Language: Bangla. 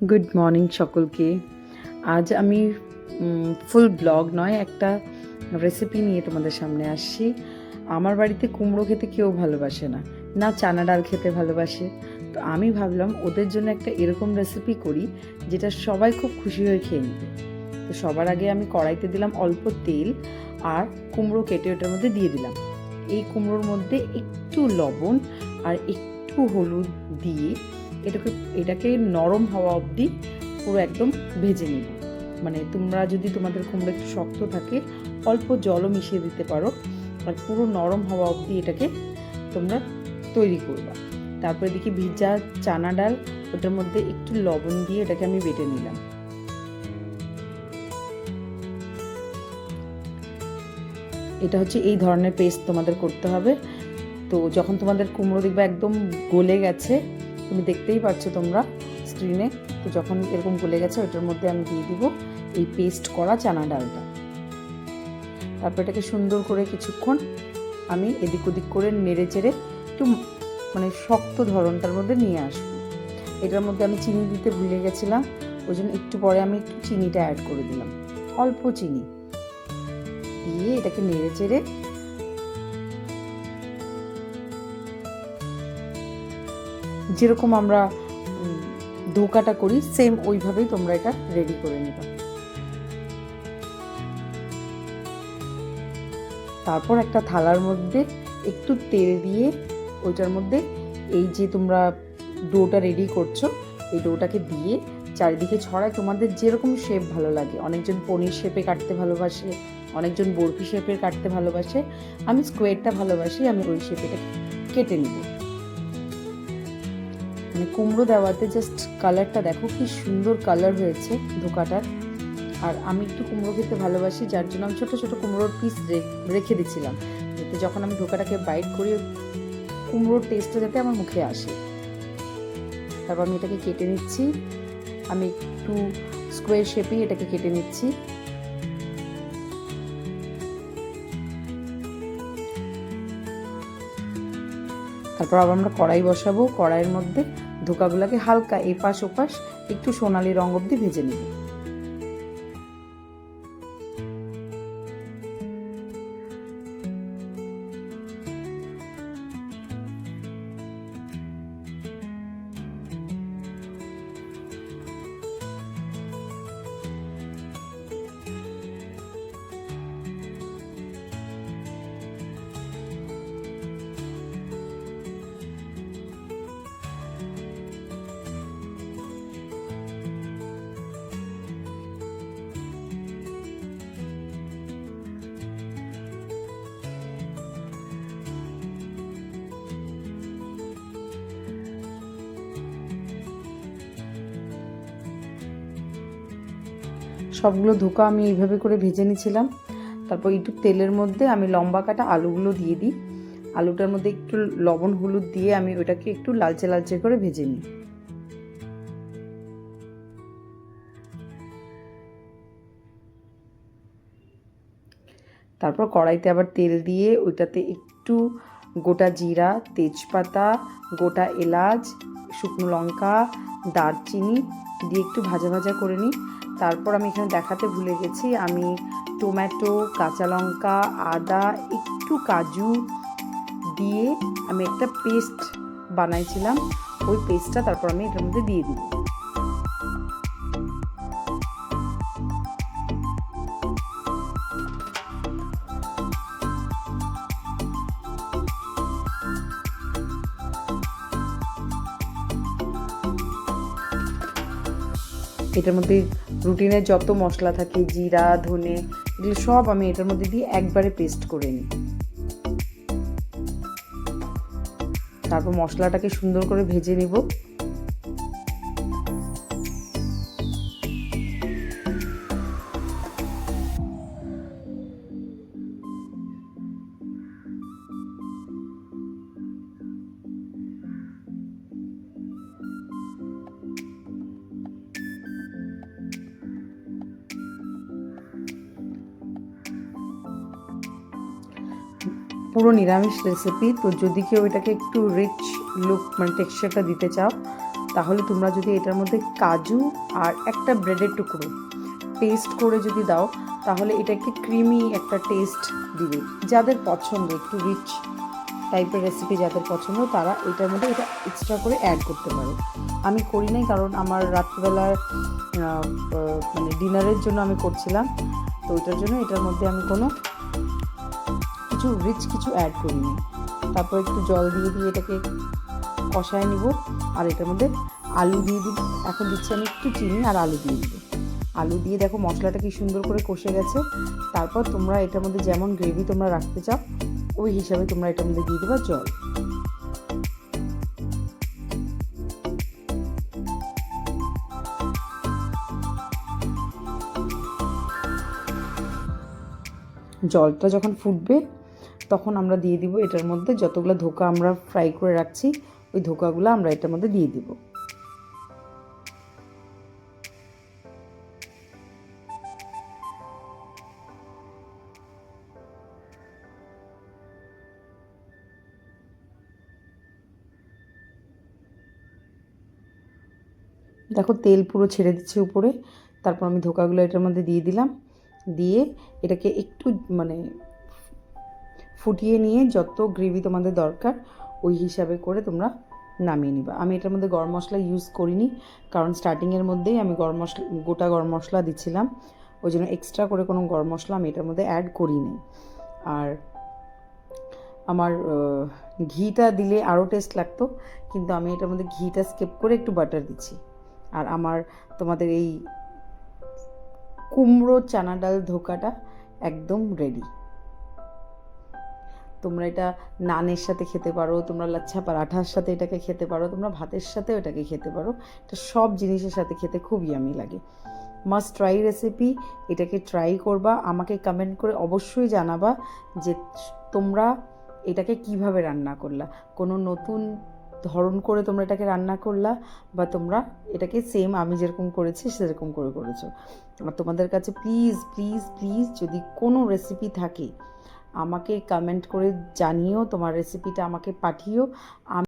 গুড মর্নিং সকলকে। আজ আমি ফুল ব্লগ নয়, একটা রেসিপি নিয়ে তোমাদের সামনে আসছি। আমার বাড়িতে কুমড়ো খেতে কেউ ভালোবাসে না, না চানা ডাল খেতে ভালোবাসে। তো আমি ভাবলাম ওদের জন্য একটা এরকম রেসিপি করি যেটা সবাই খুব খুশি হয়ে খেয়ে নেবে। তো সবার আগে আমি কড়াইতে দিলাম অল্প তেল, আর কুমড়ো কেটে ওটার মধ্যে দিয়ে দিলাম। এই কুমড়োর মধ্যে একটু লবণ আর একটু হলুদ দিয়ে এটাকে নরম হওয়া অবধি পুরো একদম ভেজে নিব। মানে তোমরা যদি তোমাদের কুমড়ো একটু শক্ত থাকে অল্প জলও মিশিয়ে দিতে পারো, আর পুরো নরম হওয়া অবধি এটাকে তোমরা তৈরি করবা। তারপরে দেখি ভিজা চানা ডাল, ওটার মধ্যে একটু লবণ দিয়ে এটাকে আমি বেটে নিলাম। এটা হচ্ছে এই ধরনের পেস্ট তোমাদের করতে হবে। তো যখন তোমাদের কুমড়ো দেখবে একদম গলে গেছে, তুমি দেখতেই পাচ্ছ তোমরা স্ক্রিনে, তো যখন এরকম গলে গেছে ওটার মধ্যে আমি দিয়ে দিব এই পেস্ট করা চানা ডালটা। তারপর এটাকে সুন্দর করে কিছুক্ষণ আমি এদিক ওদিক করে নেড়ে চেড়ে একটু মানে শক্ত ধরনটার মধ্যে নিয়ে আসবো। এটার মধ্যে আমি চিনি দিতে ভুলে গেছিলাম, ওই জন্য একটু পরে আমি একটু চিনিটা অ্যাড করে দিলাম, অল্প চিনি দিয়ে এটাকে নেড়ে চেড়ে যেরকম আমরা ধোকাটা করি সেম ওইভাবেই তোমরা এটা রেডি করে নেবে। তারপর একটা থালার মধ্যে একটু তেল দিয়ে ওইটার মধ্যে এই যে তোমরা ডোটা রেডি করছো এই ডোটাকে দিয়ে চারিদিকে ছড়ায়, তোমাদের যেরকম শেপ ভালো লাগে। অনেকজন পনির শেপে কাটতে ভালোবাসে, অনেকজন বরফি শেপের কাটতে ভালোবাসে, আমি স্কোয়ারটা ভালোবাসি, আমি ওই শেপেটা কেটে নিব। মানে কুমড়ো দেওয়াতে জাস্ট কালারটা দেখো কি সুন্দর কালার হয়েছে ধোকাটার। আর আমি একটু কুমড়ো খেতে ভালোবাসি, যার জন্য আমি ছোটো ছোটো কুমড়োর পিস রেখে দিচ্ছিলাম, যাতে যখন আমি ধোকাটাকে বাইট করি কুমড়োর টেস্টটা যাতে আমার মুখে আসে। তারপর আমি এটাকে কেটে নিচ্ছি, আমি একটু স্কোয়ার শেপেই এটাকে কেটে নিচ্ছি। তারপর আবার আমরা কড়াই বসাবো, কড়াইয়ের মধ্যে ধোকাগুলোকে হালকা এপাশ ওপাশ একটু সোনালি রঙ অবধি ভেজে নিব। সবগুলো ধোকা আমি এইভাবে করে ভেজে নিয়েছিলাম। তারপর একটু তেলের মধ্যে আমি লম্বা কাটা আলুগুলো দিয়ে দিই, আলুটার মধ্যে একটু লবণ হলুদ দিয়ে আমি ওটাকে একটু লালচে লালচে করে ভেজে নিই। তারপর কড়াইতে আবার তেল দিয়ে ওইটাতে একটু গোটা জিরা, তেজপাতা, গোটা এলাচ, শুকনো লঙ্কা, দারচিনি দিয়ে একটু ভাজা ভাজা করে নিই। তারপর আমি এখানে দেখাতে ভুলে গেছি, আমি টমেটো, কাঁচা লঙ্কা, আদা, একটু কাজু দিয়ে আমি একটা পেস্ট বানাইছিলাম, ওই পেস্টটা তারপর আমি এটার মধ্যে দিয়ে দিই। এটার মধ্যে রুটিনের যত মশলা থাকে জিরা, ধনে, এগুলো সব আমি এটার মধ্যে দিয়ে একবারে পেস্ট করে নিই। তারপর মশলাটাকে সুন্দর করে ভেজে নিব। পুরো নিরামিষ রেসিপি, তো যদি কেউ এটাকে একটু রিচ লুক মানে টেক্সচারটা দিতে চাও তাহলে তোমরা যদি এটার মধ্যে কাজু আর একটা ব্রেডের টুকরো পেস্ট করে যদি দাও, তাহলে এটা একটু ক্রিমি একটা টেস্ট দিবে। যাদের পছন্দ একটু রিচ টাইপের রেসিপি, যাদের পছন্দ তারা এটার মধ্যে এটা এক্সট্রা করে অ্যাড করতে পারো। আমি করি নাই, কারণ আমার রাত্রিবেলার মানে ডিনারের জন্য আমি করছিলাম, তো ওইটার জন্য এটার মধ্যে আমি কোনো কিছু রিচ কিছু অ্যাড করিনি। তারপর একটু জল দিয়ে দিয়ে এটাকে কষায় নিব, আর এটার মধ্যে আলু দিয়ে দিব। এখন দিচ্ছি আমি একটু চিনি আর আলু দিয়ে দিব। আলু দিয়ে দেখো মশলাটা কি সুন্দর করে কষে গেছে। তারপর তোমরা এটার মধ্যে যেমন গ্রেভি তোমরা রাখতে চাও ওই হিসাবে তোমরা এটার মধ্যে দিয়ে দেবা জল। জলটা যখন ফুটবে তখন আমরা দিয়ে দিব এটার মধ্যে যতগুলো ধোকা আমরা ফ্রাই করে রাখছি, ওই ধোকাগুলো আমরা এটার মধ্যে দিয়ে দিব। দেখো তেল পুরো ছেড়ে দিচ্ছে উপরে। তারপর আমি ধোকাগুলো এটার মধ্যে দিয়ে দিলাম, দিয়ে এটাকে একটু মানে ফুটিয়ে নিয়ে যত গ্রেভি তোমাদের দরকার ওই হিসাবে করে তোমরা নামিয়ে নিবা। আমি এটার মধ্যে গরম মশলা ইউজ করিনি, কারণ স্টার্টিংয়ের মধ্যেই আমি গরম মশলা গোটা গরম মশলা দিচ্ছিলাম, ওই জন্য এক্সট্রা করে কোনো গরম মশলা আমি এটার মধ্যে অ্যাড করিনি। আর আমার ঘিটা দিলে আরও টেস্ট লাগতো, কিন্তু আমি এটার মধ্যে ঘিটা স্কিপ করে একটু বাটার দিচ্ছি। আর আমার তোমাদের এই কুমড়ো চানা ডাল ধোকাটা একদম রেডি। তোমরা এটা নানের সাথে খেতে পারো, তোমরা লাচ্ছা পরাঠার সাথে এটাকে খেতে পারো, তোমরা ভাতের সাথেও এটাকে খেতে পারো। এটা সব জিনিসের সাথে খেতে খুব ইয়ামি লাগে। মাস্ট ট্রাই রেসিপি, এটাকে ট্রাই করবা, আমাকে কমেন্ট করে অবশ্যই জানাবা যে তোমরা এটাকে কিভাবে রান্না করলা, কোনো নতুন ধরন করে তোমরা এটাকে রান্না করলা, বা তোমরা এটাকে সেম আমি যেরকম করেছি সেরকম করে করেছো। আর তোমাদের কাছে প্লিজ প্লিজ প্লিজ যদি কোনো রেসিপি থাকে আমাকে কমেন্ট করে জানিও, তোমার রেসিপিটা আমাকে পাঠিও।